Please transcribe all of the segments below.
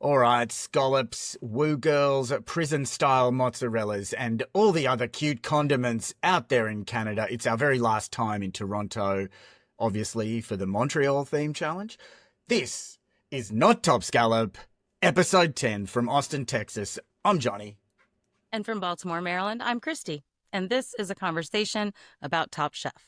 All right, scallops, woo girls, prison-style mozzarellas, and all the other cute condiments out there in Canada. It's our very last time in Toronto, obviously, for the Montreal theme challenge. This is Not Top Scallop, episode 10 from Austin, Texas. I'm Johnny. And from Baltimore, Maryland, I'm Christy. And this is a conversation about Top Chef.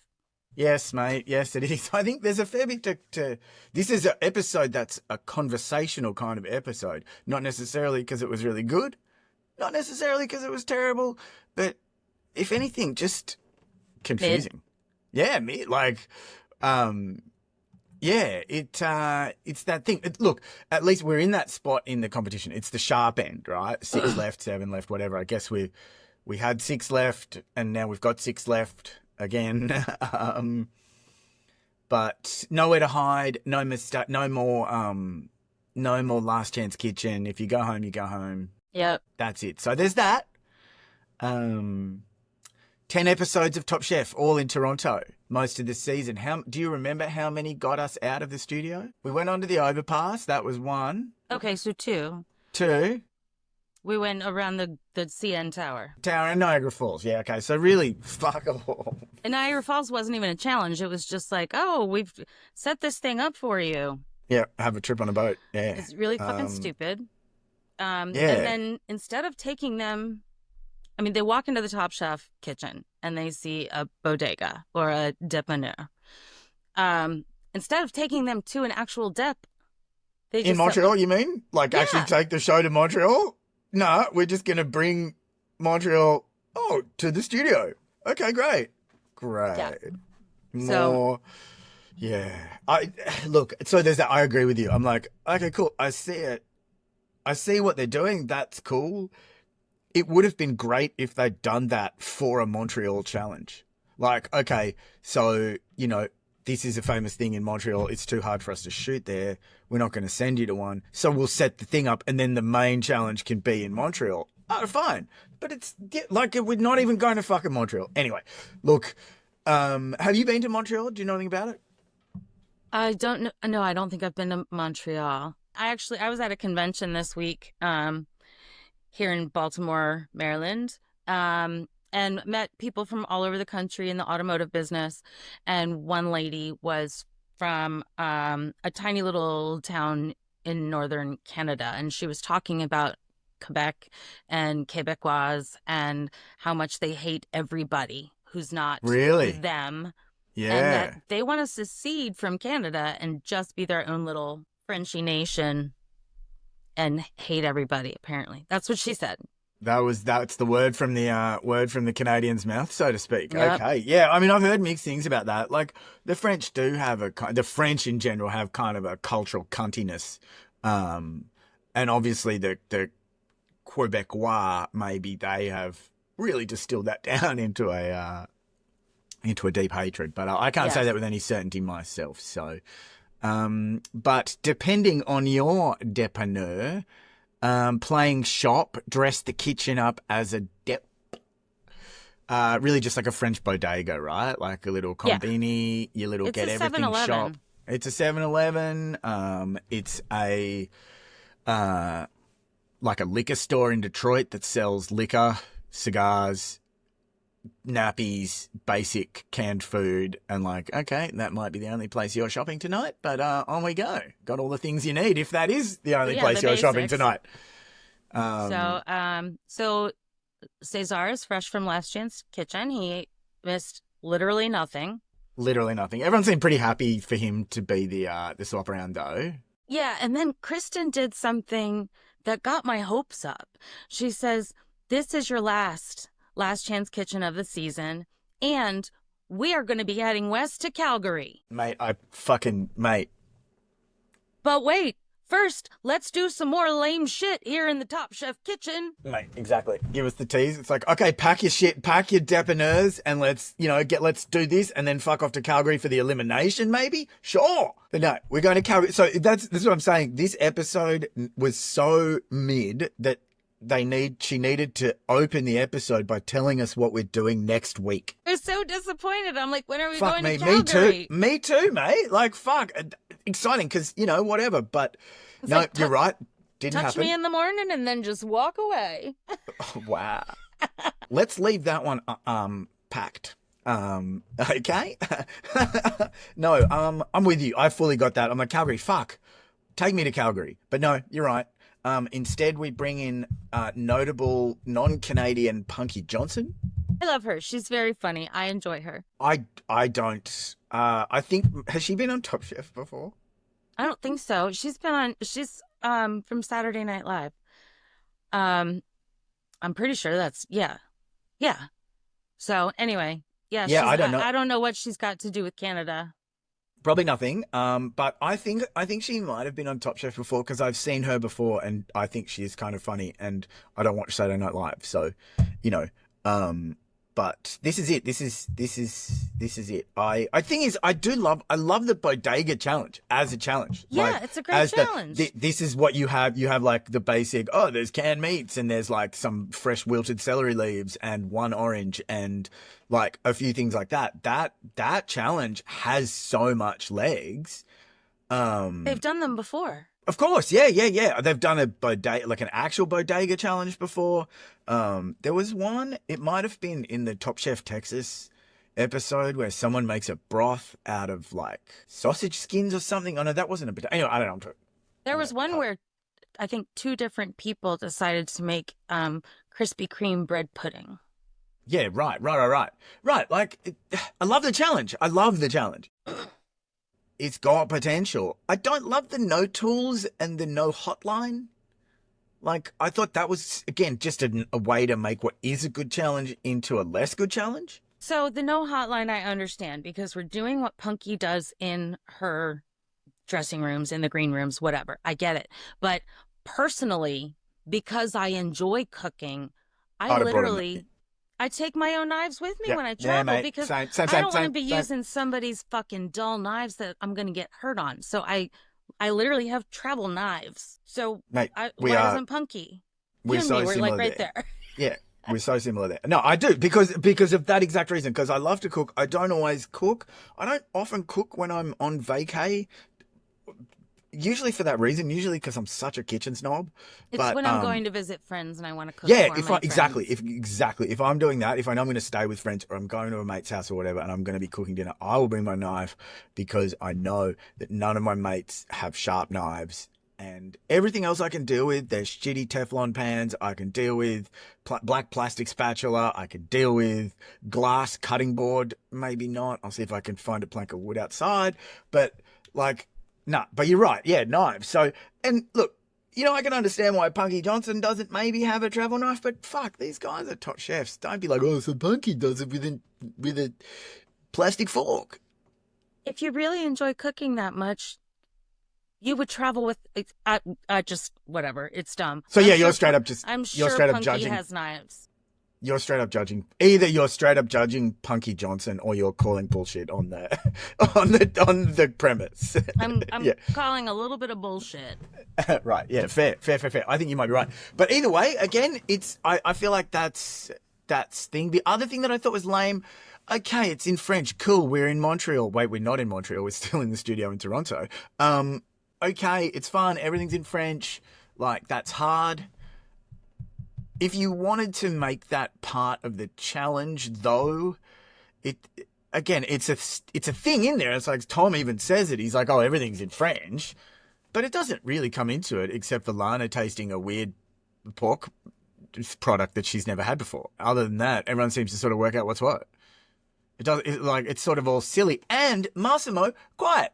Yes, mate. Yes, it is. I think there's a fair bit to this is an episode that's a conversational kind of episode. Not necessarily because it was really good. Not necessarily because it was terrible. But if anything, just confusing. Yeah, me like, yeah, it's that thing. Look, at least we're in that spot in the competition. It's the sharp end, right? 6 left, 7 left, whatever. I guess we had 6 left and now we've got 6 left. Again, but nowhere to hide, no mistake, no more last chance kitchen. If you go home, you go home. Yep. That's it. So there's that. 10 episodes of Top Chef, all in Toronto, most of the season. Do you remember how many got us out of the studio? We went onto the overpass. That was 1. Okay, so 2. 2. We went around the CN Tower. Tower and Niagara Falls. Yeah, okay. So really, fuck all. And Niagara Falls wasn't even a challenge. It was just like, oh, we've set this thing up for you. Yeah, have a trip on a boat. Yeah. It's really fucking stupid. Yeah. And then instead of taking them, I mean, they walk into the Top Chef kitchen and they see a bodega or a dépanneur. Instead of taking them to an actual dep, they just in Montreal, you mean? Like actually take the show to Montreal? No, we're just going to bring Montreal, to the studio. Okay, great. Yeah. More, yeah. Look, so there's that, I agree with you. I'm like, okay, cool. I see it. I see what they're doing. That's cool. It would have been great if they'd done that for a Montreal challenge. Like, okay, so, this is a famous thing in Montreal. It's too hard for us to shoot there. We're not going to send you to one. So we'll set the thing up and then the main challenge can be in Montreal. Oh, fine. But it's like we're not even going to fucking Montreal. Anyway, look, have you been to Montreal? Do you know anything about it? I don't know. No, I don't think I've been to Montreal. I was at a convention this week here in Baltimore, Maryland. And met people from all over the country in the automotive business. And one lady was from a tiny little town in northern Canada. And she was talking about Quebec and Quebecois and how much they hate everybody who's not really them. Yeah. And that they want to secede from Canada and just be their own little Frenchy nation and hate everybody, apparently. That's what she said. That's the word from the Canadian's mouth, so to speak. Yep. Okay. Yeah. I mean, I've heard mixed things about that. Like the French do have the French in general have kind of a cultural cuntiness. And obviously the Quebecois, maybe they have really distilled that down into a deep hatred, but I can't say that with any certainty myself. So, but depending on your dépanneur, playing shop, dress the kitchen up as a dep. Really just like a French bodega, right? Like a little combini, your little it's get a everything 7-Eleven. shop. It's a 7-Eleven. It's a like a liquor store in Detroit that sells liquor, cigars, nappies, basic canned food, and like, okay, that might be the only place you're shopping tonight, but on we go. Got all the things you need if that is the only place you're shopping tonight. So Cesar is fresh from Last Chance Kitchen. He missed literally nothing. Literally nothing. Everyone seemed pretty happy for him to be the swap around though. Yeah, and then Kristen did something that got my hopes up. She says, "This is your last Chance Kitchen of the season, and we are going to be heading west to Calgary." Mate. But wait, first, let's do some more lame shit here in the Top Chef kitchen. Mate, exactly. Give us the tease. It's like, okay, pack your shit, pack your dépanneurs, and let's do this, and then fuck off to Calgary for the elimination, maybe? Sure. But no, we're going to Calgary. So this is what I'm saying. This episode was so mid that she needed to open the episode by telling us what we're doing next week. I was so disappointed. I'm like, when are we fuck going me, to Calgary? Me too, mate. Like, fuck. Exciting because, whatever. But no, you're right. Didn't touch me happen. in the morning and then just walk away. Wow. Let's leave that one packed. Okay. No, I'm with you. I fully got that. I'm like, Calgary, fuck. Take me to Calgary. But no, you're right. Instead we bring in notable non-Canadian Punky Johnson. I love her. She's very funny. I enjoy her. I don't I think has she been on Top Chef before? I don't think so. She's from Saturday Night Live. Um I'm pretty sure that's yeah. Yeah. So anyway, yeah, Yeah, I don't know. I don't know what she's got to do with Canada. Probably nothing. But I think she might have been on Top Chef before because I've seen her before, and I think she's kind of funny. And I don't watch Saturday Night Live, so you know. But this is it. This is it. I think is I love the bodega challenge as a challenge. Yeah, Like it's a great as challenge. this is what you have. You have like the basic. Oh, there's canned meats and there's like some fresh wilted celery leaves and one orange and like a few things like that. That challenge has so much legs. They've done them before. Of course, yeah. They've done a bodega, like an actual bodega challenge before. There was one. It might have been in the Top Chef Texas episode where someone makes a broth out of like sausage skins or something. Oh no, that wasn't a bodega. Anyway, I don't know. There was one where I think two different people decided to make Krispy Kreme bread pudding. Yeah, right. Like, I love the challenge. I love the challenge. It's got potential. I don't love the no tools and the no hotline. Like, I thought that was, again, just a way to make what is a good challenge into a less good challenge. So the no hotline I understand because we're doing what Punky does in her dressing rooms, in the green rooms, whatever. I get it. But personally, because I enjoy cooking, I literally I take my own knives with me when I travel because I don't want to be using somebody's fucking dull knives that I'm going to get hurt on. So I literally have travel knives. So Mate, why doesn't Punky? We're You and so me, we're similar like right there. there. Yeah, we're so similar there. No, I do because of that exact reason. Because I love to cook. I don't always cook. I don't often cook when I'm on vacay. Usually for that reason. Usually because I'm such a kitchen snob. It's but when I'm going to visit friends and I want to cook yeah, for my exactly, friends. if I'm doing that, if I know I'm going to stay with friends or I'm going to a mate's house or whatever, and I'm going to be cooking dinner, I will bring my knife because I know that none of my mates have sharp knives. And everything else I can deal with. There's shitty Teflon pans. I can deal with black plastic spatula. I can deal with glass cutting board. Maybe not. I'll see if I can find a plank of wood outside. But like, nah. But you're right. Yeah, knives. So, and look, I can understand why Punky Johnson doesn't maybe have a travel knife. But fuck, these guys are top chefs. Don't be like, oh, so Punky does it with a plastic fork. If you really enjoy cooking that much, you would travel with just whatever. It's dumb. So yeah, you're straight up just. I'm you're sure straight up Punky judging. has knives. You're straight up judging. Either you're straight up judging Punky Johnson, or you're calling bullshit on the on the premise. I'm Yeah. calling a little bit of bullshit. Right. Yeah. Fair. I think you might be right. But either way, again, it's. I feel like that's thing. The other thing that I thought was lame. Okay, it's in French. Cool. We're in Montreal. Wait, we're not in Montreal. We're still in the studio in Toronto. Okay, it's fun. Everything's in French. Like, that's hard. If you wanted to make that part of the challenge, though, it's a thing in there. It's like Tom even says it. He's like, oh, everything's in French. But it doesn't really come into it except for Lana tasting a weird pork product that she's never had before. Other than that, everyone seems to sort of work out what's what. It's sort of all silly. And Massimo, quiet.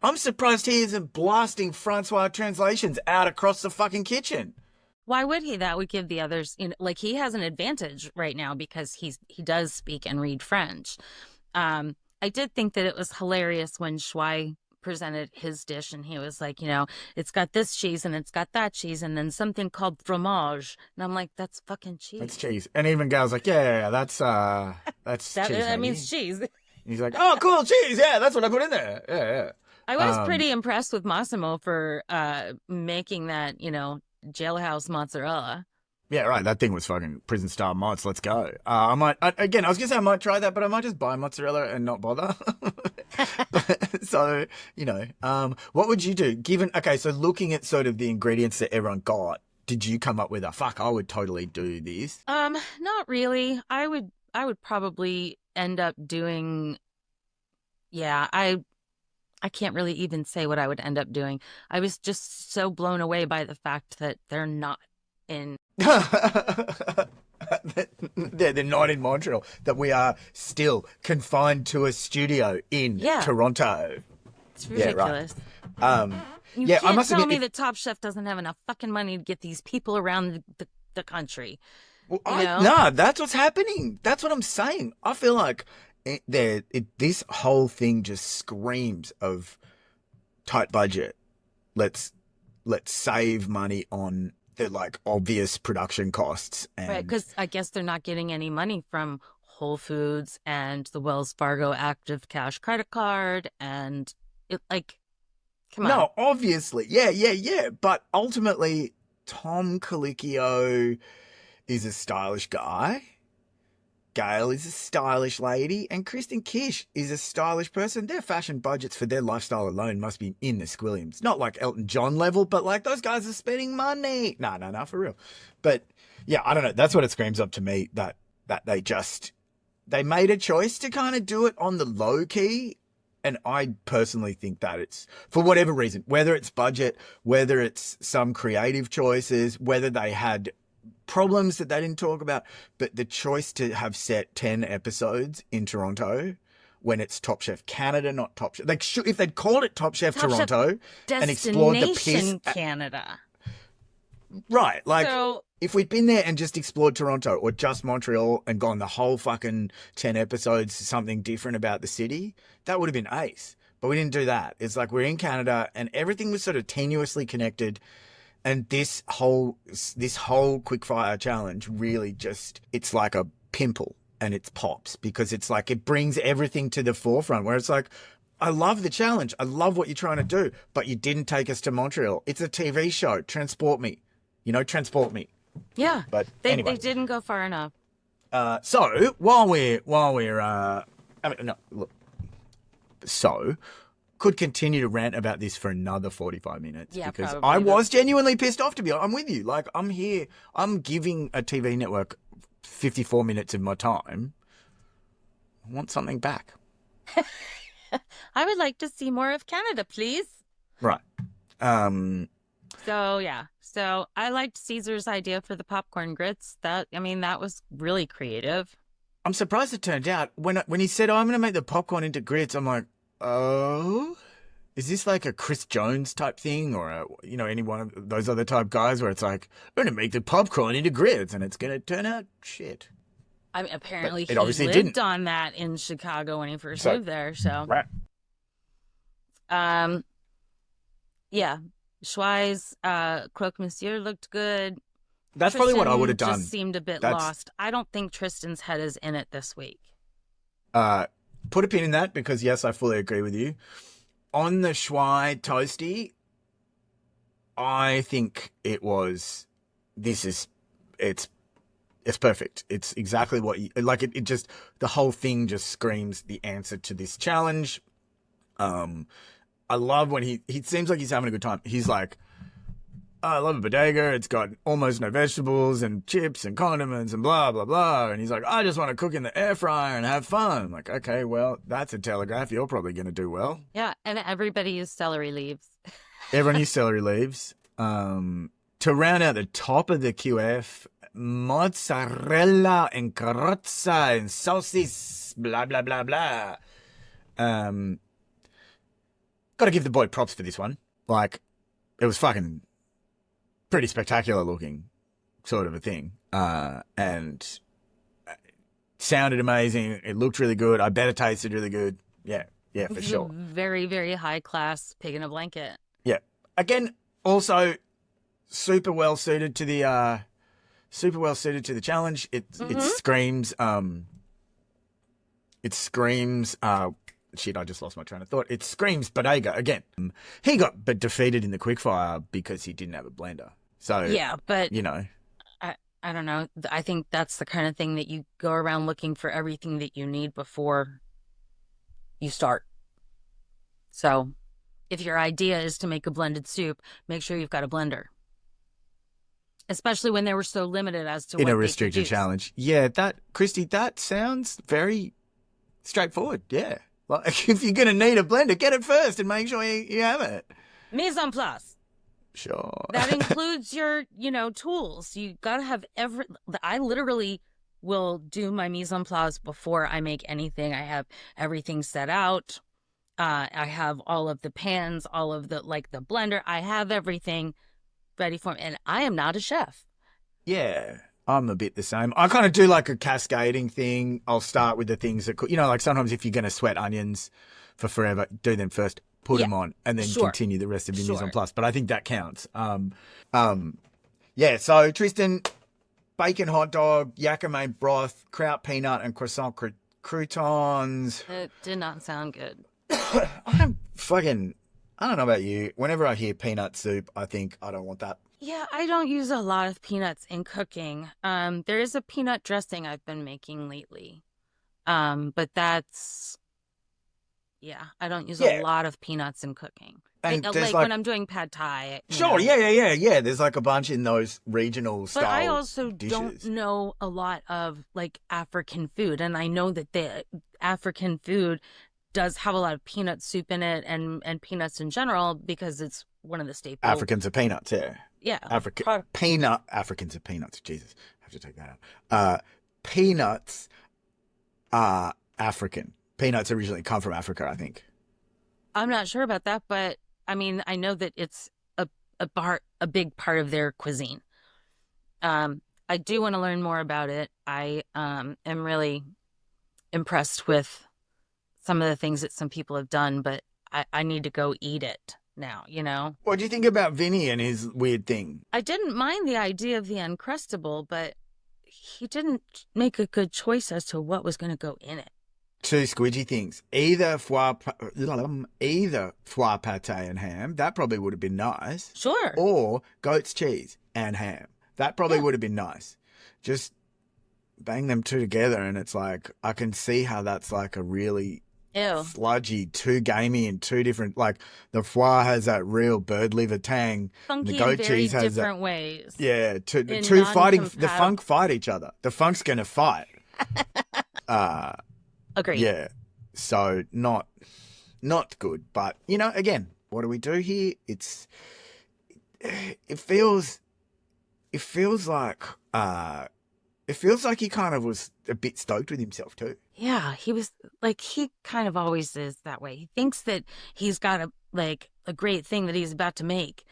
I'm surprised he isn't blasting Francois translations out across the fucking kitchen. Why would he? That would give the others, like he has an advantage right now because he does speak and read French. I did think that it was hilarious when Shuai presented his dish and he was like, it's got this cheese and it's got that cheese and then something called fromage. And I'm like, that's fucking cheese. That's cheese. And even Gal's like, yeah, that's cheese. That means cheese. He's like, oh, cool, cheese. Yeah, that's what I put in there. Yeah. I was pretty impressed with Massimo for making that, jailhouse mozzarella. Yeah, right. That thing was fucking prison style mods. Let's go. I was gonna say I might try that, but I might just buy mozzarella and not bother. So, what would you do? Okay, so looking at sort of the ingredients that everyone got, did you come up with a fuck? I would totally do this. Not really. I would probably end up doing, yeah, I can't really even say what I would end up doing. I was just so blown away by the fact that they're not in. They're not in Montreal, that we are still confined to a studio in Yeah. Toronto. It's Yeah, right. ridiculous. Um, You yeah, I can't must tell admit, me that Top Chef doesn't have enough fucking money to get these people around the country. nah, that's what's happening. That's what I'm saying. I feel like this whole thing just screams of tight budget. Let's save money on the like obvious production costs, Right, and because I guess they're not getting any money from Whole Foods and the Wells Fargo Active Cash credit card, and it like, come on. no, obviously, yeah. But ultimately, Tom Colicchio is a stylish guy. Gail is a stylish lady, and Kristen Kish is a stylish person. Their fashion budgets for their lifestyle alone must be in the squillions. Not like Elton John level, but like those guys are spending money. No, for real. But yeah, I don't know. That's what it screams up to me, that they made a choice to kind of do it on the low key. And I personally think that it's, for whatever reason, whether it's budget, whether it's some creative choices, whether they had problems that they didn't talk about, but the choice to have set 10 episodes in Toronto when it's Top Chef Canada, not Top Chef. If they'd called it Top Chef Toronto and explored the piss. Destination Canada. Right. Like, So, if we'd been there and just explored Toronto or just Montreal and gone the whole fucking 10 episodes, something different about the city, that would have been ace. But we didn't do that. It's like we're in Canada and everything was sort of tenuously connected. And this whole quickfire challenge really just, it's like a pimple and it pops, because it's like it brings everything to the forefront, where it's like, I love the challenge. I love what you're trying to do, but you didn't take us to Montreal. It's a TV show. Transport me. Transport me. yeah, But they anyway. didn't go far enough. So while we're could continue to rant about this for another 45 minutes, Yeah, because probably, I but- was genuinely pissed off, to be honest. I'm with you. Like, I'm here. I'm giving a TV network 54 minutes of my time. I want something back. I would like to see more of Canada, please. Right. So yeah. So I liked Caesar's idea for the popcorn grits. That was really creative. I'm surprised it turned out. When he said, "Oh, I'm going to make the popcorn into grits," I'm like, "Oh, is this like a Chris Jones type thing, or any one of those other type guys where it's like, we're going to make the popcorn into grits and it's going to turn out shit?" I mean, apparently But it he obviously lived didn't. on that in Chicago when he first So- moved there. So, Right. yeah, Schwei's croque monsieur looked good. That's probably what I Tristan would have done. Just seemed a bit That's- lost. I don't think Tristan's head is in it this week. Put a pin in that, because yes, I fully agree with you. On the Schwei toasty, I think it's perfect. It's exactly what you like. It just, the whole thing just screams the answer to this challenge. I love when he seems like he's having a good time. He's like, I love a bodega. It's got almost no vegetables and chips and condiments and blah, blah, blah. And he's like, I just want to cook in the air fryer and have fun. I'm like, okay, well, that's a telegraph. You're probably going to do well. Yeah, and everybody used celery leaves. Everyone used celery leaves. To round out the top of the QF, mozzarella and carrozza and sauces, blah, blah, blah, blah. Got to give the boy props for this one. Like, it was fucking pretty spectacular looking, sort of a thing. And sounded amazing. It looked really good. I bet it tasted really good. Yeah, for This is sure. a very, very high class pig in a blanket. Yeah. Again, also super well suited to the challenge. It screams shit, I just lost my train of thought. It screams bodega again. He got defeated in the quickfire because he didn't have a blender. So Yeah, but you know, I don't know. I think that's the kind of thing that you go around looking for everything that you need before you start. So if your idea is to make a blended soup, make sure you've got a blender, especially when they were so limited as to In a what they could restricted use. challenge. Yeah, Christy, that sounds very straightforward. Yeah. Like, if you're going to need a blender, get it first and make sure you have it. Mise en place. Sure. That includes your, tools. You got to have I literally will do my mise en place before I make anything. I have everything set out. I have all of the pans, all of the blender. I have everything ready for me. And I am not a chef. Yeah, I'm a bit the same. I kind of do like a cascading thing. I'll start with the things that, like sometimes if you're going to sweat onions for forever, do them first, put them on, and then continue the rest of your mise en place. But I think that counts. Yeah, so Tristan, bacon hot dog, yakame broth, kraut peanut, and croissant croutons. It did not sound good. I don't know about you. Whenever I hear peanut soup, I think I don't want that. Yeah, I don't use a lot of peanuts in cooking. There is a peanut dressing I've been making lately. But that's, I don't use a lot of peanuts in cooking. And like when I'm doing pad thai. Sure, yeah. There's like a bunch in those regional style. But I also dishes. don't know a lot of like African food, and I know that the African food does have a lot of peanut soup in it and peanuts in general because it's one of the staples. Africans are peanuts, yeah. Yeah. Africans are peanuts. Jesus, I have to take that out. Peanuts are African. Peanuts originally come from Africa, I think. I'm not sure about that, but I mean, I know that it's a big part of their cuisine. I do want to learn more about it. I am really impressed with some of the things that some people have done, but I need to go eat it now, What do you think about Vinny and his weird thing? I didn't mind the idea of the Uncrustable, but he didn't make a good choice as to what was going to go in it. Two squidgy things. Either foie pate and ham. That probably would have been nice. Sure. Or goat's cheese and ham. That probably would have been nice. Just bang them two together and it's like, I can see how that's like a really sludgy, too gamey and two different, like the foie has that real bird liver tang. Funky the goat in very cheese has different that, ways. Yeah, two fighting, the funk fight each other. The funk's going to fight. Agreed. Yeah. So not good. But, again, what do we do here? It feels like he kind of was a bit stoked with himself too. Yeah, he was like, he kind of always is that way. He thinks that he's got a great thing that he's about to make,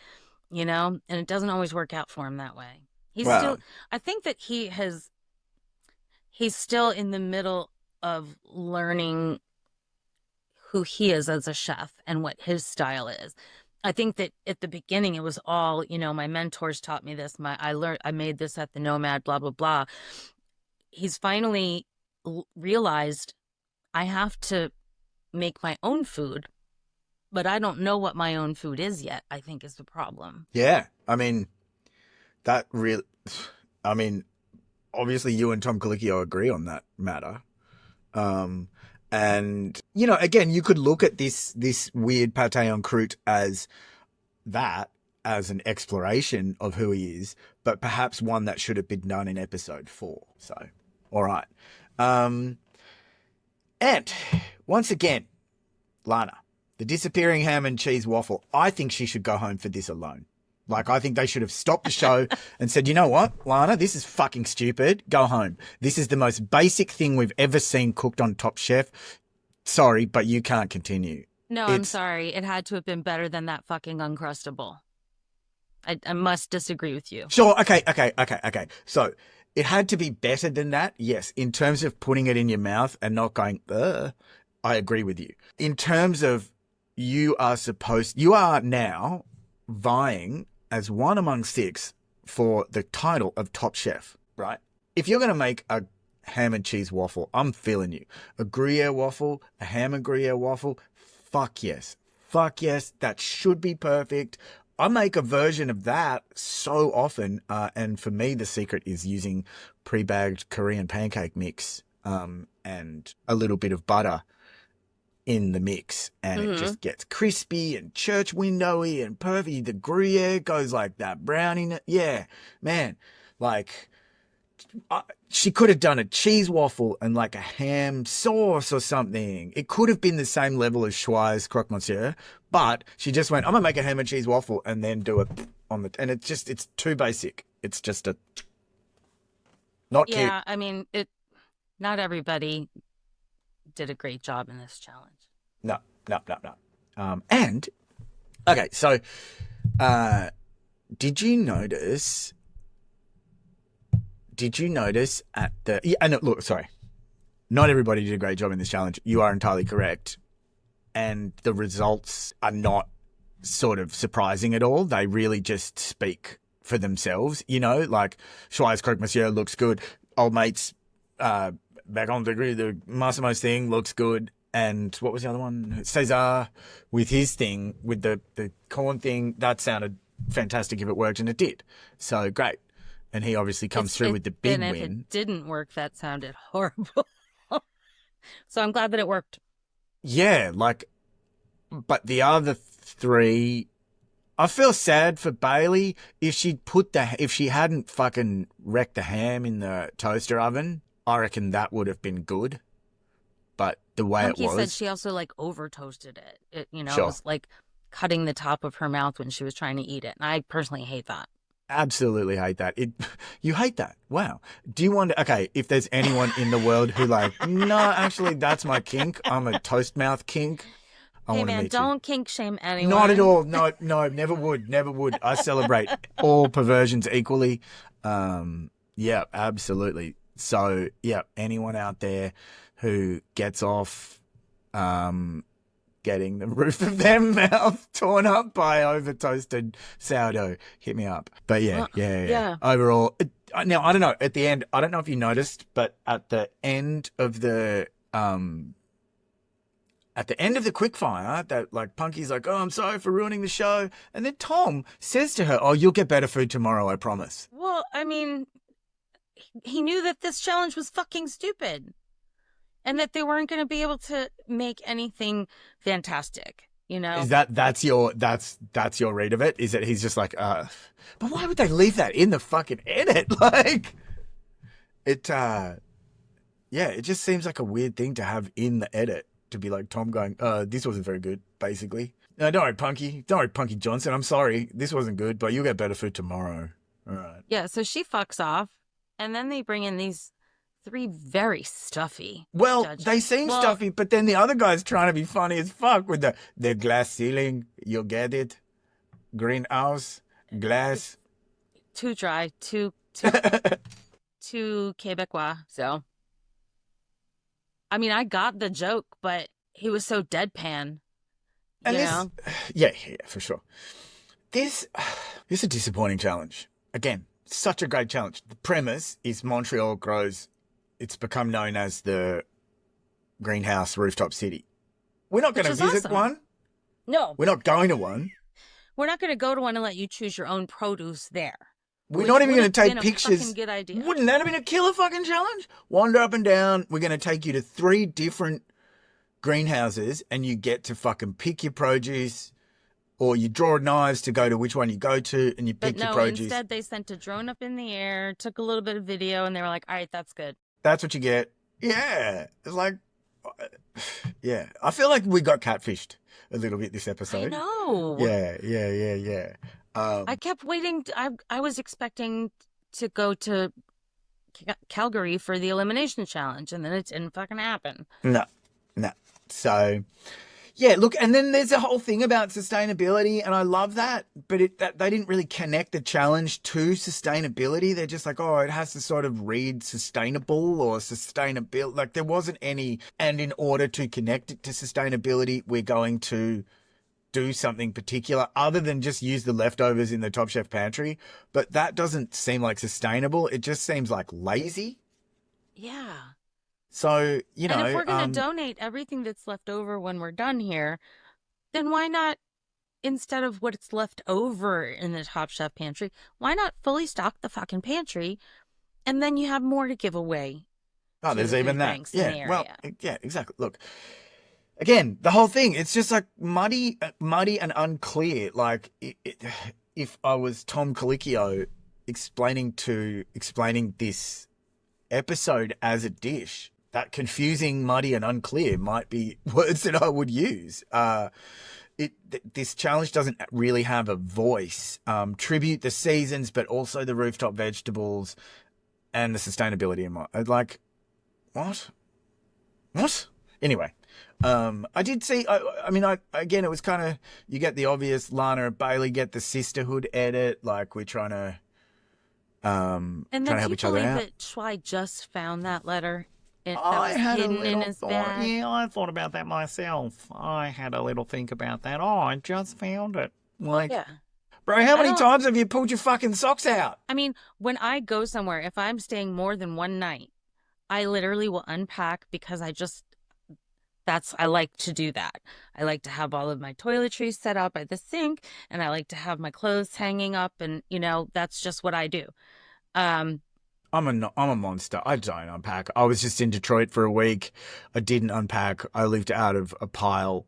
and it doesn't always work out for him that way. I think that he's still in the middle of learning who he is as a chef and what his style is. I think that at the beginning it was all, my mentors taught me this. I made this at the Nomad, blah, blah, blah. He's finally realized I have to make my own food, but I don't know what my own food is yet, I think is the problem. Yeah. Obviously you and Tom Colicchio agree on that matter. And, again, you could look at this weird pate en croûte as an exploration of who he is, but perhaps one that should have been done in episode 4. So, all right. And once again, Lana, the disappearing ham and cheese waffle, I think she should go home for this alone. Like, I think they should have stopped the show and said, you know what, Lana, this is fucking stupid. Go home. This is the most basic thing we've ever seen cooked on Top Chef. Sorry, but you can't continue. No, I'm sorry. It had to have been better than that fucking Uncrustable. I must disagree with you. Sure. Okay. So it had to be better than that. Yes. In terms of putting it in your mouth and not going, I agree with you. In terms of you are now vying as one among 6 for the title of Top Chef, right? If you're going to make a ham and cheese waffle, I'm feeling you. A Gruyere waffle, a ham and Gruyere waffle, fuck yes. That should be perfect. I make a version of that so often, and for me, the secret is using pre-bagged Korean pancake mix, and a little bit of butter in the mix, and it Mm-hmm. just gets crispy and church windowy and perfect. The Gruyere goes like that brownie. Yeah, man, like she could have done a cheese waffle and like a ham sauce or something. It could have been the same level as Schwei's croque monsieur, but she just went, I'm gonna make a ham and cheese waffle and then do it on the, and it's too basic. It's just a not cute. Yeah, I mean, not everybody did a great job in this challenge. No, no, no, no. And okay, so did you notice? Did you notice at the? Yeah, and look, sorry, not everybody did a great job in this challenge. You are entirely correct, and the results are not sort of surprising at all. They really just speak for themselves. You know, like Schwei's croque monsieur looks good. Old mate's back on degree, the Massimo's thing looks good. And what was the other one? Cesar with his thing, with the corn thing, that sounded fantastic if it worked, and it did. So great. And he obviously comes through with the big and if win. it didn't work, that sounded horrible. So I'm glad that it worked. Yeah, like, but the other three, I feel sad for Bailey. If she hadn't fucking wrecked the ham in the toaster oven, I reckon that would have been good. But the way Punky it was, said she also like over toasted it. It it sure, was like cutting the top of her mouth when she was trying to eat it. And I personally hate that. absolutely hate that. You hate that. Wow. Do you want to, okay, if there's anyone in the world who like, no, actually that's my kink. I'm a toast mouth kink. I Hey want to man, meet don't you. kink shame anyone. Not at all. No, no, never would. Never would. I celebrate all perversions equally. Yeah, absolutely. So, yeah, anyone out there who gets off getting the roof of their mouth torn up by over toasted sourdough, hit me up. But yeah, yeah. Overall, now I don't know. At the end, I don't know if you noticed, but at the end of the quickfire, that like Punky's like, oh, I'm sorry for ruining the show. And then Tom says to her, oh, you'll get better food tomorrow, I promise. Well, I mean, he knew that this challenge was fucking stupid and that they weren't going to be able to make anything fantastic, you know? Is that's your read of it? Is that he's just like, but why would they leave that in the fucking edit? Like it, yeah, it just seems like a weird thing to have in the edit. To be like Tom going, this wasn't very good, basically. No, don't worry, Punky. Don't worry, Punky Johnson. I'm sorry. This wasn't good, but you'll get better food tomorrow. All right. Yeah, so she fucks off, and then they bring in these three very stuffy Well, judges. they seem stuffy, but then the other guy's trying to be funny as fuck with the glass ceiling. You'll get it. Greenhouse, glass. Too dry, too Quebecois. So, I mean, I got the joke, but he was so deadpan. And you this, know? yeah, for sure. This is a disappointing challenge. Again, such a great challenge. The premise is Montreal grows, it's become known as the greenhouse rooftop city. We're not going to visit one. No. We're not going to one. We're not going to go to one and let you choose your own produce there. We're not even going to take pictures. Fucking good idea. Wouldn't that have been a killer fucking challenge? Wander up and down. We're going to take you to 3 different greenhouses and you get to fucking pick your produce, or you draw knives to go to which one you go to and you pick your produce. Instead they sent a drone up in the air, took a little bit of video, and they were like, all right, that's good. That's what you get. Yeah. It's like, yeah. I feel like we got catfished a little bit this episode. I know. Yeah. I kept waiting. I was expecting to go to Calgary for the elimination challenge, and then it didn't fucking happen. No. So, yeah, look, and then there's a whole thing about sustainability, and I love that, but they didn't really connect the challenge to sustainability. They're just like, oh, it has to sort of read sustainable or sustainability. Like, there wasn't any, and in order to connect it to sustainability, we're going to do something particular other than just use the leftovers in the Top Chef pantry. But that doesn't seem like sustainable. It just seems like lazy. Yeah. So, you know. And if we're going to donate everything that's left over when we're done here, then why not instead of what's left over in the Top Chef pantry, why not fully stock the fucking pantry and then you have more to give away Oh, to there's the even food that. banks in Yeah. the Well, area? yeah, exactly. Look, again, the whole thing, it's just like muddy and unclear. Like, if I was Tom Colicchio explaining this episode as a dish, that confusing, muddy, and unclear might be words that I would use. This challenge doesn't really have a voice. Tribute the seasons, but also the rooftop vegetables and the sustainability in mind. Like, what? What? Anyway, I did see. I mean, again, it was kind of, you get the obvious Lana and Bailey get the sisterhood edit. Like, we're And trying then to do help you each other believe out. that Schwei just found that letter that I was had a hidden in little his thought. bag? Yeah, I thought about that myself. I had a little think about that. Oh, I just found it. Like, Yeah. bro, how I many don't, times have you pulled your fucking socks out? I mean, when I go somewhere, if I'm staying more than one night, I literally will unpack because I like to do that. I like to have all of my toiletries set out by the sink and I like to have my clothes hanging up and, that's just what I do. Um, I'm a monster. I don't unpack. I was just in Detroit for a week. I didn't unpack. I lived out of a pile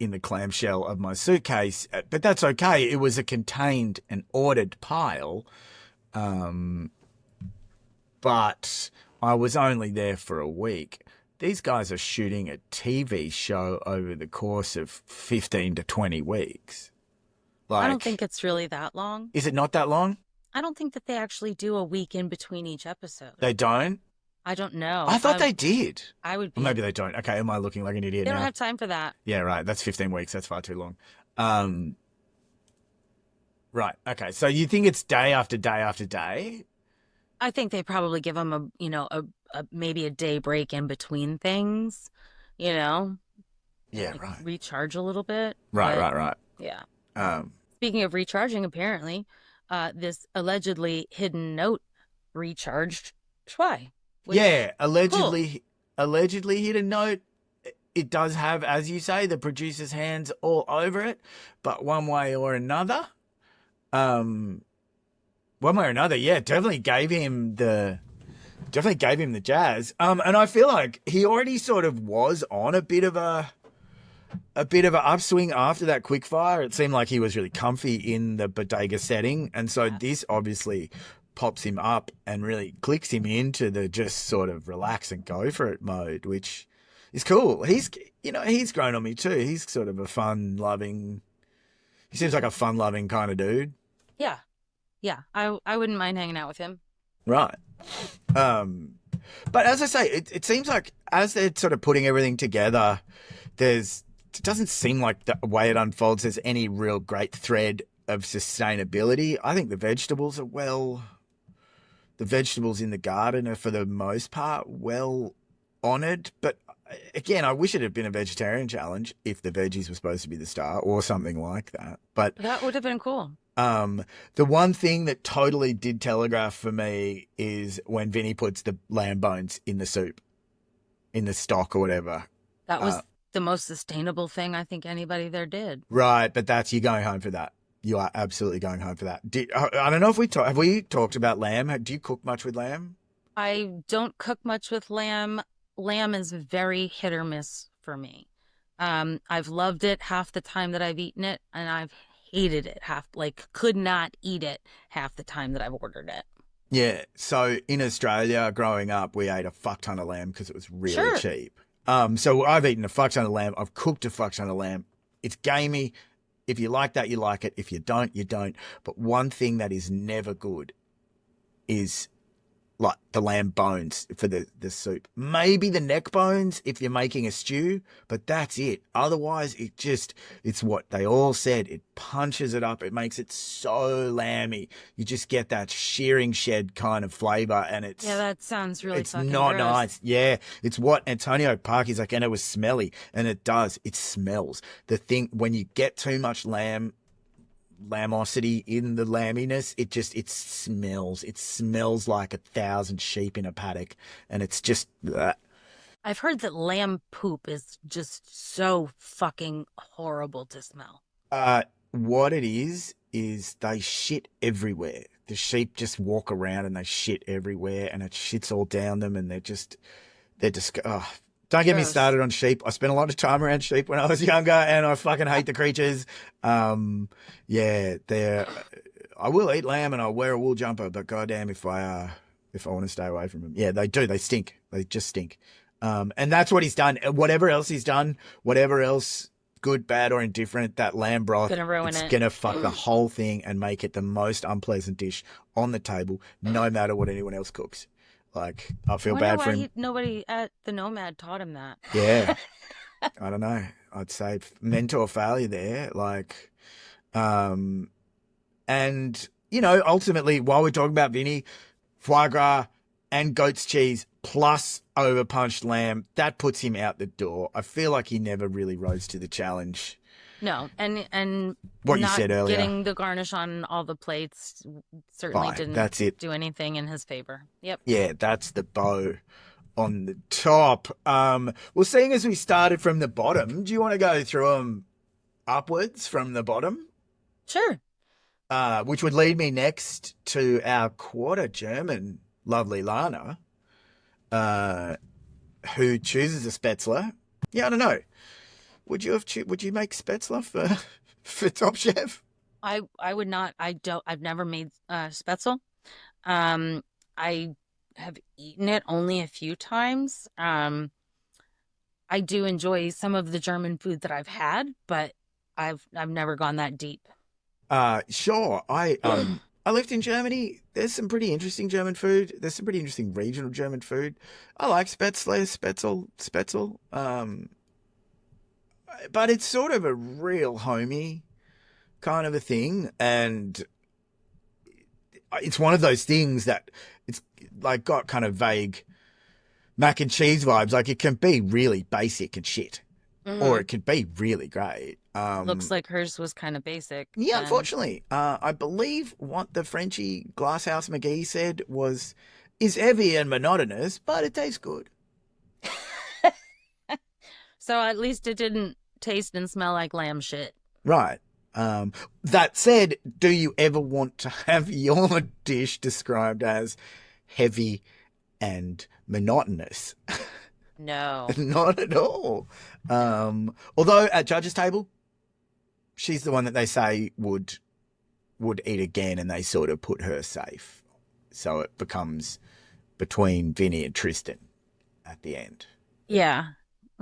in the clamshell of my suitcase, but that's okay. It was a contained and ordered pile. Um, but I was only there for a week. These guys are shooting a TV show over the course of 15 to 20 weeks. I don't think Like, it's really that long. is it not that long? I don't think that they actually do a week in between each episode. They don't? I don't I know. thought they did. I would Or be. maybe they don't. Okay, am I looking like an idiot They don't now? have time for that. Yeah, right. That's 15 weeks. That's far too long. Um, right. Okay. So you think it's day after day after day? I think they probably give them a maybe a day break in between things, you know, Yeah, like right. recharge a little bit. Right, But right, right. yeah. Um, Speaking of recharging, apparently, this allegedly hidden note recharged Schwei, which yeah, cool. allegedly hit a note. It does have, as you say, the producer's hands all over it, but um, one way or another, yeah, definitely gave him the jazz. And I feel like he already sort of was on a bit of an upswing after that quickfire. It seemed like he was really comfy in the bodega setting, and so Yeah. this obviously pops him up and really clicks him into the just sort of relax and go for it mode, which is cool. He's grown on me too. He's sort of a fun loving. He seems like a fun loving kind of dude. Yeah. Yeah. I wouldn't mind hanging out with him. Right. Um, but as I say, it seems like as they're sort of putting everything together, it doesn't seem like the way it unfolds there's any real great thread of sustainability. I think the vegetables in the garden are for the most part well honoured. But again, I wish it had been a vegetarian challenge if the veggies were supposed to be the star or something like that. But That would have been cool. the one thing that totally did telegraph for me is when Vinny puts the lamb bones in the soup, in the stock or whatever. That Uh, was the most sustainable thing I think anybody there did. right, but you're going home for that. You are absolutely going home for that. I don't know if have we talked about lamb? Do you cook much with lamb? I don't cook much with lamb. Lamb is very hit or miss for me. I've loved it half the time that I've eaten it, and I've hated it could not eat it half the time that I've ordered it. Yeah. So in Australia, growing up, we ate a fuck ton of lamb because it was really Sure. cheap. So I've eaten a fuck ton of lamb. I've cooked a fuck ton of lamb. It's gamey. If you like that, you like it. If you don't, you don't. But one thing that is never good is like the lamb bones for the soup. Maybe the neck bones if you're making a stew, but that's it. Otherwise, it's what they all said. It punches it up. It makes it so lamby. You just get that shearing shed kind of flavor, and Yeah, that sounds really it's fucking not gross. nice. Yeah, it's what Antonio Parky's like, and it was smelly, and it does. It smells. The thing when you get too much lambosity in the lamminess, it smells like 1,000 sheep in a paddock, and it's just bleh. I've heard that lamb poop is just so fucking horrible to smell. what it is they shit everywhere. The sheep just walk around and they shit everywhere, and it shits all down them, and they're just. Oh, don't get me Gross. started on sheep. I spent a lot of time around sheep when I was younger, and I fucking hate the creatures. Yeah, they're. I will eat lamb and I'll wear a wool jumper, but goddamn if I want to stay away from them. Yeah, they do. They stink. They just stink. And that's what he's done. Whatever else he's done, whatever else, good, bad, or indifferent, that lamb broth, Gonna ruin it's it. gonna fuck the whole thing and make it the most unpleasant dish on the table, no matter what anyone else cooks. Like, I I feel wonder bad for why him. nobody at the Nomad taught him that. Yeah, I don't know. I'd say mentor failure there. Like, um, and ultimately, while we're talking about Vinny, foie gras and goat's cheese plus overpunched lamb, that puts him out the door. I feel like he never really rose to the challenge. No, and What you not said earlier. getting the garnish on all the plates certainly Right, didn't that's it. do anything in his favor. Yep. Yeah, that's the bow on the top. Well, seeing as we started from the bottom, do you want to go through them upwards from the bottom? Sure. Which would lead me next to our quarter German, lovely Lana, uh, who chooses a Spätzle. Yeah, I don't know. Would you make Spätzle for for Top Chef? I would not. I've never made Spätzle. Um, I have eaten it only a few times. I do enjoy some of the German food that I've had, but I've never gone that deep. Sure. I lived in Germany. There's some pretty interesting German food. There's some pretty interesting regional German food. I like Spätzle. But it's sort of a real homey kind of a thing, and it's one of those things that it's like got kind of vague mac and cheese vibes. Like, it can be really basic and shit, or Hmm. it can be really great. Looks like hers was kind of basic Yeah, then. unfortunately, I believe what the Frenchie Glasshouse McGee said was, is heavy and monotonous, but it tastes good. So at least it didn't taste and smell like lamb shit. Right. That said, do you ever want to have your dish described as heavy and monotonous? No. Not at all. Although at judges' table, she's the one that they say would eat again, and they sort of put her safe, so it becomes between Vinny and Tristan at the end. Yeah.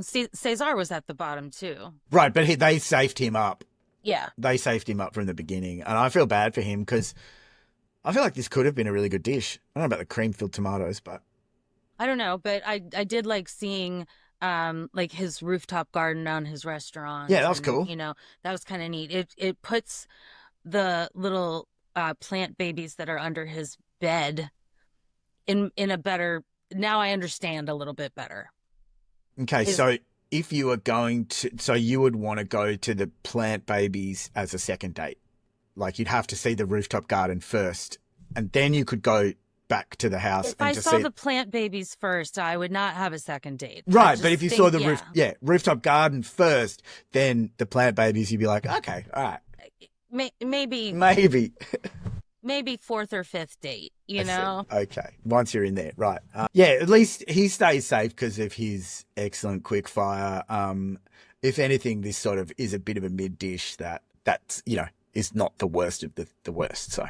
See, Cesar was at the bottom too. Right, but they safed him up. Yeah. They safed him up from the beginning, and I feel bad for him because I feel like this could have been a really good dish. I don't know about the cream-filled tomatoes, but I don't know, but I did like seeing like his rooftop garden on his yeah, restaurant, that was and cool. that was kind of neat. It puts the little plant babies that are under his bed in a better, now I understand a little bit better. Okay, Is so if you were going to, so you would want to go to the plant babies as a second date. Like, you'd have to see the rooftop garden first, and then you could go back to the house if and I just saw see. the plant babies first, I would not have a second date. I Right, but just if you saw think, the yeah, rooftop garden first, then the plant babies, you'd be like, okay, all right, maybe maybe. fourth or fifth date, I you see. know? Okay, once you're in there, right? Yeah, at least he stays safe because of his excellent quick fire. If anything, this sort of is a bit of a mid dish that's is not the worst of the worst. So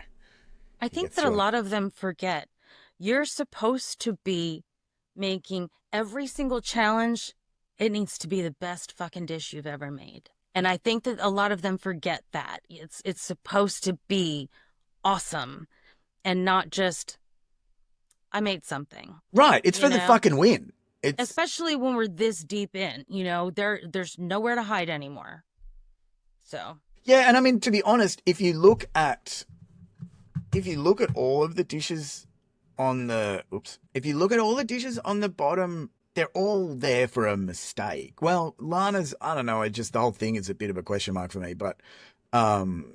I he think gets that a through it. lot of them forget you're supposed to be making every single challenge, it needs to be the best fucking dish you've ever made. And I think that a lot of them forget that. It's supposed to be awesome and not just I made something, Right, it's you for the know? fucking win. It's Especially when we're this deep in, there's nowhere to hide anymore. So, yeah, and I mean, to be honest, if you look at all of the dishes on the if you look at all the dishes on the bottom, they're all there for a mistake. Well, Lana's, I don't know, the whole thing is a bit of a question mark for me, but um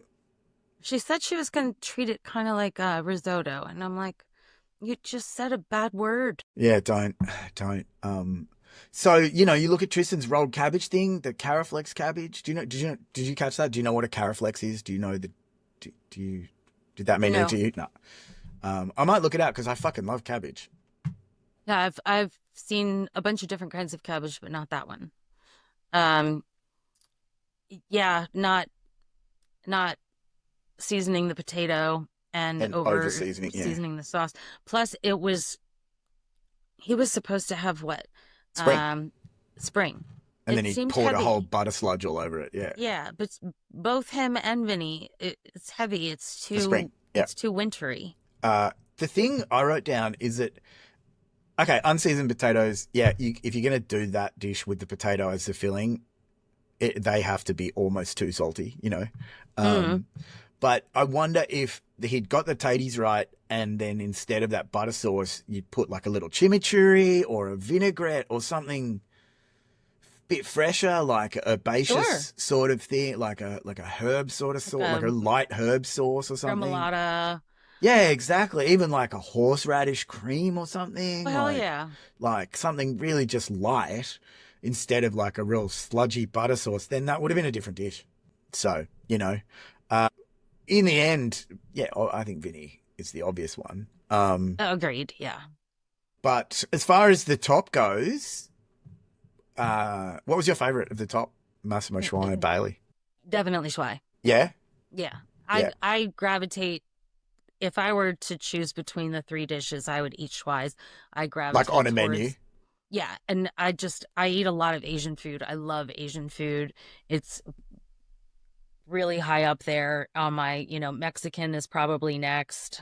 she said she was going to treat it kind of like risotto, and I'm like, you just said a bad word. yeah, don't. So, you look at Tristan's rolled cabbage thing, the Caraflex cabbage. Did you catch that? Do you know what a Caraflex is? Do you know did that mean anything No. to you? No. I might look it up because I fucking love cabbage. Yeah, I've seen a bunch of different kinds of cabbage, but not that one. Um, yeah, not seasoning the potato and And over over seasoning, yeah. seasoning the sauce. Plus, he was supposed to have what? Spring. Um, Spring. And then It he seemed poured a whole heavy. butter sludge all over it. Yeah. Yeah, but both him and Vinny, it's heavy. For spring. Yeah. It's too wintry. The thing I wrote down is that, okay, unseasoned potatoes, yeah, if you're going to do that dish with the potato as the filling, they have to be almost too salty. Mm. Um, but I wonder if he'd got the taties right, and then instead of that butter sauce, you'd put like a little chimichurri or a vinaigrette or something bit fresher, like a Sure. herbaceous sort of thing, like a herb sort of Like sauce, like a light herb sauce or something. remoulade. Yeah, exactly. Even like a horseradish cream or something, Oh, hell yeah. like something really just light instead of like a real sludgy butter sauce. Then that would have been a different dish. So in the end, yeah, I think Vinny is the obvious one. Agreed. Yeah. But as far as the top goes, what was your favorite of the top? Massimo Schwein, Bailey. Definitely Schwei. Yeah, Yeah. yeah. I gravitate if I were to choose between the three dishes, I would eat Schwei's. I Like on gravitate a menu. towards yeah, and I eat a lot of Asian food. I love Asian food. It's really high up there on my, Mexican is probably next.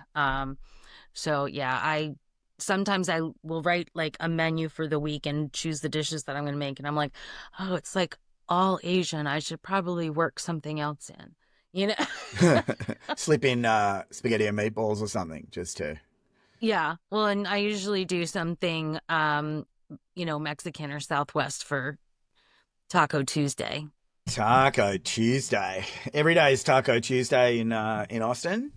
So yeah, I sometimes I will write like a menu for the week and choose the dishes that I'm going to make and I'm like, "Oh, it's like all Asian. I should probably work something else in." You know? Slip in spaghetti and meatballs or something just to. Yeah. Well, and I usually do something Mexican or Southwest for Taco Tuesday. Taco Tuesday. Every day is Taco Tuesday in Austin.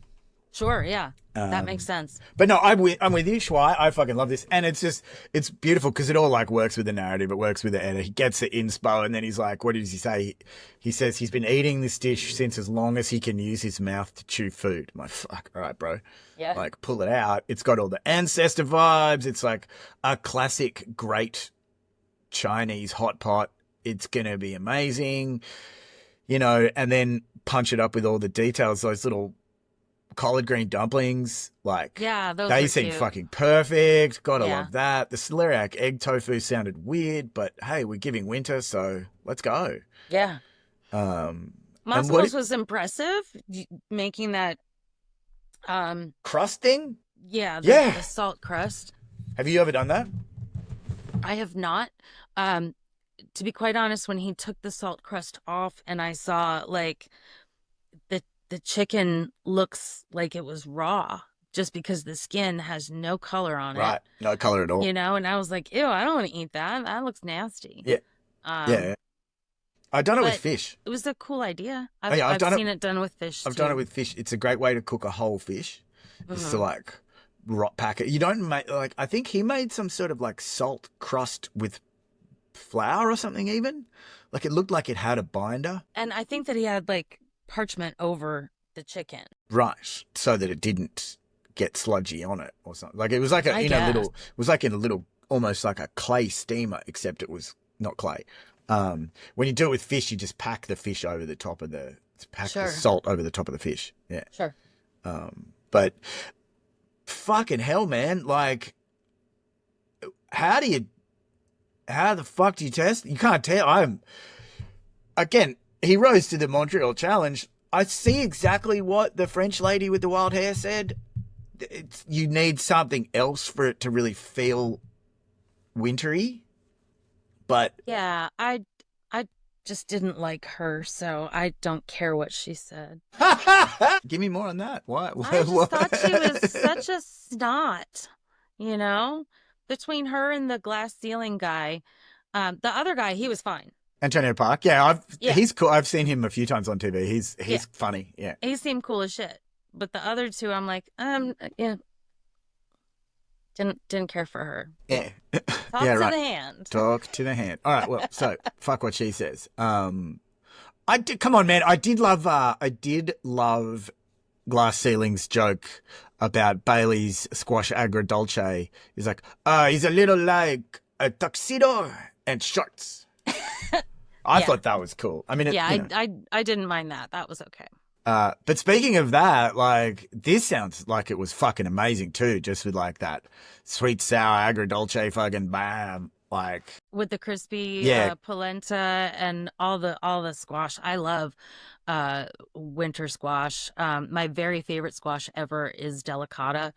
Sure, yeah. That makes Um, sense. but no, I'm with you, Schwei. I fucking love this, and it's beautiful because it all like works with the narrative. It works with the edit. He gets the inspo, and then he's like, "What does he say?" He says he's been eating this dish since as long as he can use his mouth to chew food. I'm like, fuck, all right, bro. Yeah. Like, pull it out. It's got all the ancestor vibes. It's like a classic, great Chinese hot pot. It's gonna be amazing, and then punch it up with all the details. Those little collard green dumplings, like Yeah, those they were seem cute. fucking perfect. Gotta Yeah. love that. The celeriac egg tofu sounded weird, but hey, we're giving winter, so let's go. Yeah. Um, and what Massimo's was impressive making that um crust thing? yeah, Yeah. the salt crust. Have you ever done that? I have not. Um to be quite honest, when he took the salt crust off and I saw like the chicken looks like it was raw just because the skin has no color on it, Right. No color at all. and I was like, ew, I don't want to eat that. That looks nasty. Yeah. Um, Yeah. I've done it with but fish. it was a cool idea. Oh, yeah, I've seen it done with fish I've done it too. with fish. It's a great way to cook a whole fish. Is to Hmm. like rot pack it. You don't make like I think he made some sort of like salt crust with flour or something even. Like it looked like it had a binder. And I think that he had like parchment over the chicken. Right. So that it didn't get sludgy on it or something. Like it was like I guess. it was like in a little almost like a clay steamer, except it was not clay. When you do it with fish, you just pack the fish over the top of the pack the Sure. salt over the top of the fish. Yeah. Sure. But fucking hell, man, like how the fuck do you test? You can't tell. Again, he rose to the Montreal challenge. I see exactly what the French lady with the wild hair said. You need something else for it to really feel wintry. But Yeah, I just didn't like her, so I don't care what she said. give me more on that. Why? I just thought she was What? such a snot, you know? Between her and the glass ceiling guy, the other guy, he was fine. Antonio Park. Yeah, Yeah, he's cool. I've seen him a few times on TV. yeah, He's funny. Yeah. he seemed cool as shit. But the other two, I'm like, yeah, Didn't care for her. Yeah. Talk Yeah, to right. the hand. Talk to the hand. All right, well, so fuck what she says. I did come on, man. I did love Glass Ceiling's joke about Bailey's squash agrodolce. He's like, he's a little like a tuxedo and shorts. I Yeah. thought that was cool. I mean, Yeah, I didn't mind that. That was okay. But speaking of that, like, this sounds like it was fucking amazing too, just with like that sweet sour agrodolce fucking bam. Like, With the crispy yeah, polenta and all the squash. I love winter squash. My very favorite squash ever is delicata.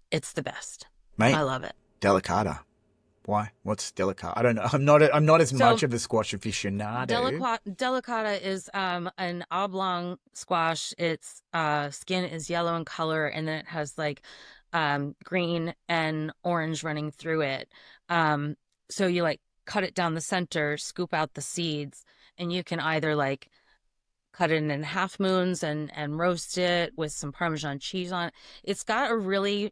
It's the best. I mate, love it. delicata. Why? What's delicata? I don't know. I'm not as So much of a squash aficionado. delicata is an oblong squash. Its skin is yellow in color, and then it has like green and orange running through it. Um, so you like cut it down the center, scoop out the seeds, and you can either like cut it in half moons and roast it with some Parmesan cheese on it. It's got a really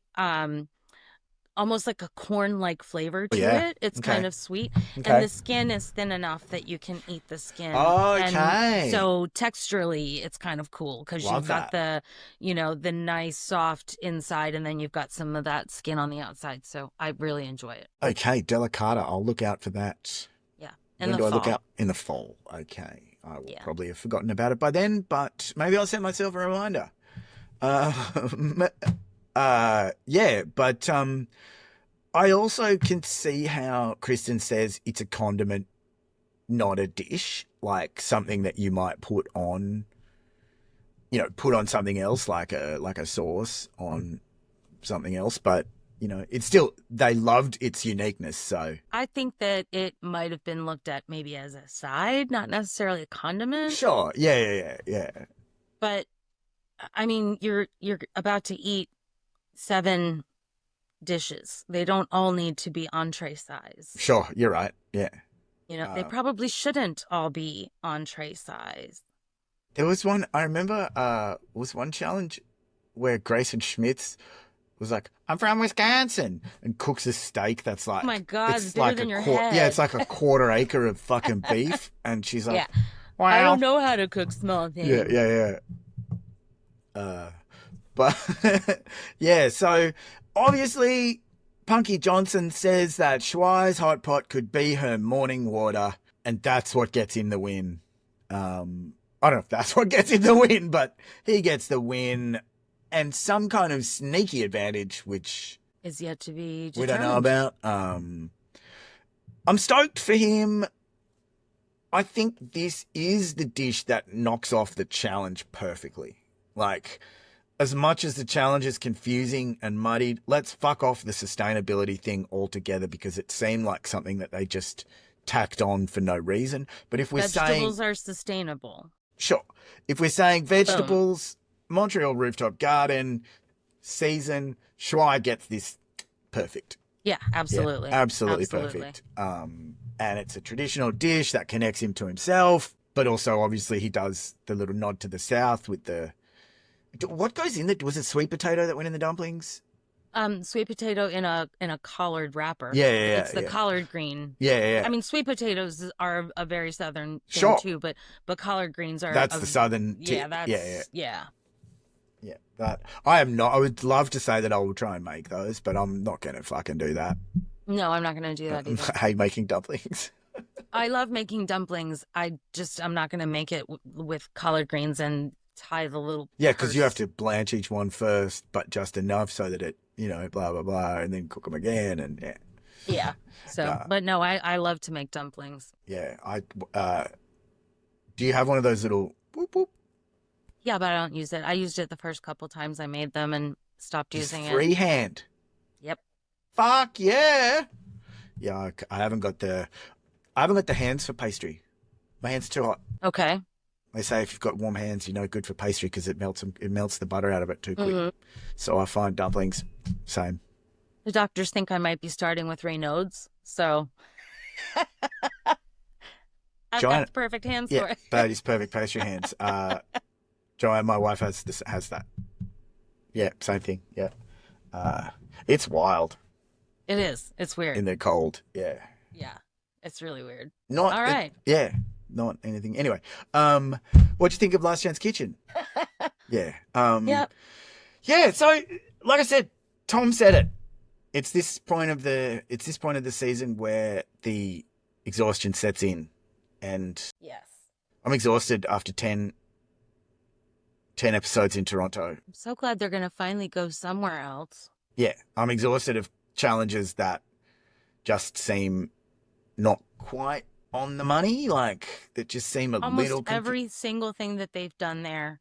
almost like a corn-like flavor Oh, to yeah. it. It's kind Okay. of sweet, and Okay. the skin is thin enough that you can eat the skin. And Okay. so texturally, it's kind of cool because Love you've got that. the nice soft inside, and then you've got some of that skin on the outside. So I really enjoy it. Okay, delicata. I'll look out for that. Yeah, in When the do I look fall. out? In the fall. Okay. I will Yeah. probably have forgotten about it by then, but maybe I'll set myself a reminder. Um, yeah, but I also can see how Kristen says it's a condiment, not a dish, like something that you might put on something else, like a sauce on something else. But it's still they loved its uniqueness. So I think that it might have been looked at maybe as a side, not necessarily a condiment. sure, yeah. But I mean, you're about to eat 7 dishes. They don't all need to be entree size. Sure, you're right. Yeah. They Uh, probably shouldn't all be entree size. there was one I remember. Was one challenge where Grayson Schmitz was like, "I'm from Wisconsin," and cooks a steak that's Oh my like God, it's it's bigger like than your yeah, it's head. like a quarter acre of fucking beef, and she's Yeah. like, I don't "Wow, know how to cook small yeah, things. yeah, yeah." But yeah, so obviously, Punky Johnson says that Schwei's hot pot could be her morning water, and that's what gets him the win. I don't know if that's what gets him the win, but he gets the win and some kind of sneaky advantage, which Is yet to be we don't know determined. about. I'm stoked for him. I think this is the dish that knocks off the challenge perfectly. Like, as much as the challenge is confusing and muddied, let's fuck off the sustainability thing altogether because it seemed like something that they just tacked on for no reason. But if we're saying, Vegetables are sustainable. sure, if we're saying Boom. vegetables, Montreal rooftop garden, season, Schwei gets this perfect. Yeah, Yeah, absolutely. absolutely Absolutely. perfect. And it's a traditional dish that connects him to himself, but also obviously he does the little nod to the south with the what goes in it? Was it sweet potato that went in the dumplings? Sweet potato in a collard wrapper. Yeah, yeah, It's yeah, the yeah, collard green. yeah, yeah. I mean, sweet potatoes are a very southern thing Sure, too, but collard greens are that's the southern yeah, tip. Yeah, that's yeah. yeah. That I am not. I would love to say that I will try and make those, but I'm not going to fucking do that. No, I'm not gonna do that either. I hate making dumplings. I love making dumplings. I'm not gonna make it with collard greens and tie the little Yeah, because you have purse. to blanch each one first, but just enough so that it, blah blah blah, and then cook them again, and yeah, Yeah. So, uh, but no, I love to make dumplings. yeah. Do you have one of those little whoop whoop? Yeah, but I don't use it. I used it the first couple times I made them and stopped Just using it. freehand. Yep. Fuck yeah. Yeah, I haven't got the hands for pastry. My hands too hot. Okay. They say if you've got warm hands, good for pastry because it melts the butter out of it too quick. Hmm. So I find dumplings same. The doctors think I might be starting with Raynaud's, so I've got Joanne, the perfect hands yeah, for it. that is perfect pastry hands. Joanne, my wife has that. Yeah, same thing. Yeah. It's wild It is. It's weird. in the cold. Yeah. Yeah. It's really weird. Not All it, right. yeah, not anything. Anyway, what'd you think of Last Chance Kitchen? Yeah. Yep. Yeah, so like I said, Tom said it. It's this point of the season where the exhaustion sets in, and Yes. I'm exhausted after 10 episodes in Toronto. I'm so glad they're going to finally go somewhere else. Yeah, I'm exhausted of challenges that just seem not quite on the money, like that just seem a Almost little every single thing that they've done there,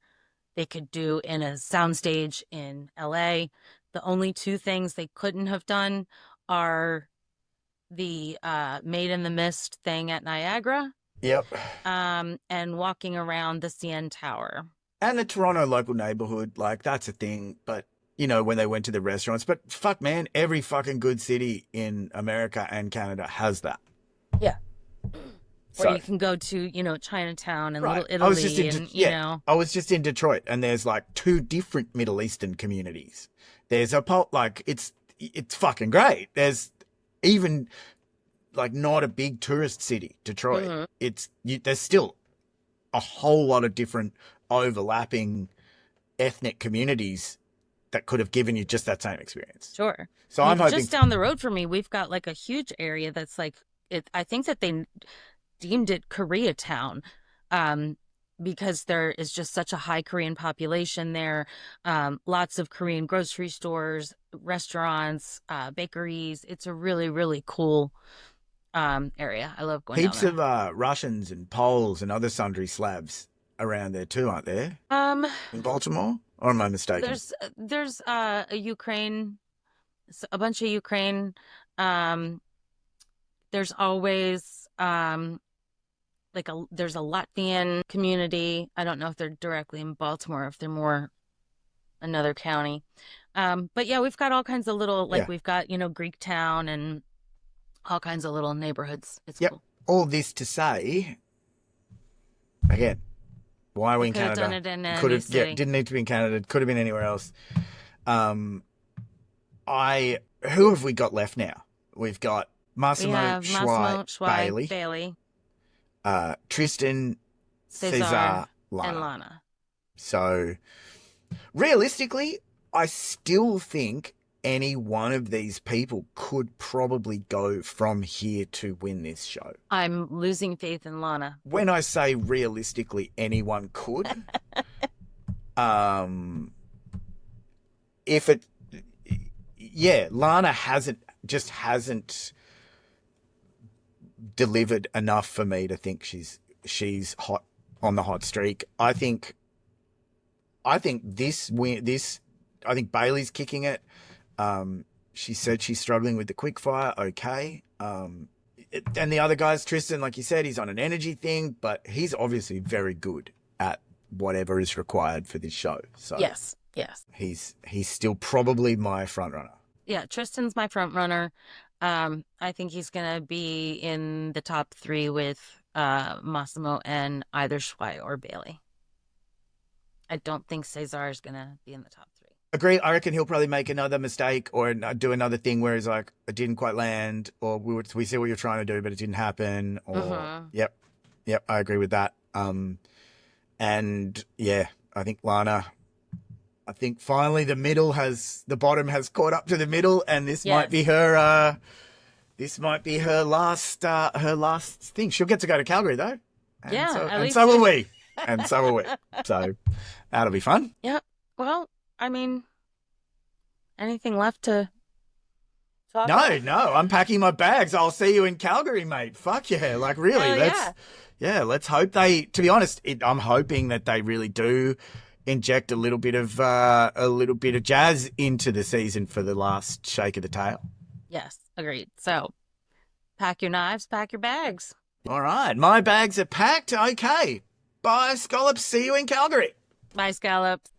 they could do in a soundstage in LA. The only two things they couldn't have done are the Made in the Mist thing at Niagara, Yep. and walking around the CN Tower. And the Toronto local neighborhood, like that's a thing, but when they went to the restaurants, but fuck man, every fucking good city in America and Canada has that. Yeah. So, or you can go to, Chinatown and right. Little Italy I was just in Detroit, and there's like two different Middle Eastern communities. There's it's fucking great. There's even like not a big tourist city, Detroit. Mm-hmm. There's still a whole lot of different overlapping ethnic communities that could have given you just that same experience. Sure. So I'm hoping just down the road from me, we've got like a huge area that's like it. I think that they deemed it Koreatown, because there is just such a high Korean population there. Lots of Korean grocery stores, restaurants, bakeries. It's a really, really cool area. I love going heaps down there. of Russians and Poles and other sundry Slavs around there too, aren't there? In Baltimore? Or am I mistaken? There's a Ukraine, a bunch of Ukraine. There's always there's a Latvian community. I don't know if they're directly in Baltimore, if they're more another county. But yeah, we've got all kinds of little, Yeah. we've got, Greek Town and all kinds of little neighborhoods. It's Yep. cool. All this to say, again, why are we in Could have Canada? done it in Could any have, city. didn't need to be in Canada. Could have been anywhere else. Who have we got left now? We've got Massimo, We have Schwei, Bailey, Bailey, Tristan, Cesar, Cesar, Lana. and Lana. So, realistically, I still think any one of these people could probably go from here to win this show. I'm losing faith in Lana. When I say realistically, anyone could. Lana hasn't delivered enough for me to think she's hot on the hot streak. I think Bailey's kicking it. She said she's struggling with the quickfire. Okay. And the other guys, Tristan, like you said, he's on an energy thing, but he's obviously very good at whatever is required for this show. So Yes. he's still probably my front runner. Yeah, Tristan's my front runner. I think he's gonna be in the top 3 with Massimo and either Schwei or Bailey. I don't think Cesar is gonna be in the top 3. Agree. I reckon he'll probably make another mistake or do another thing where he's like, it didn't quite land, or we see what you're trying to do, but it didn't happen. Or Yep, I agree with that. And yeah, I think Lana. I think finally the bottom has caught up to the middle, and this might be her. This might be her last thing. She'll get to go to Calgary though. And so will we. And so will we. So that'll be fun. Yeah. Well, I mean, anything left to talk about? No, I'm packing my bags. I'll see you in Calgary, mate. Fuck yeah. Like really, let's hope to be honest, I'm hoping that they really do inject a little bit of jazz into the season for the last shake of the tail. Yes, agreed. So pack your knives, pack your bags. All right. My bags are packed. Okay. Bye, Scallops. See you in Calgary. Bye, Scallops.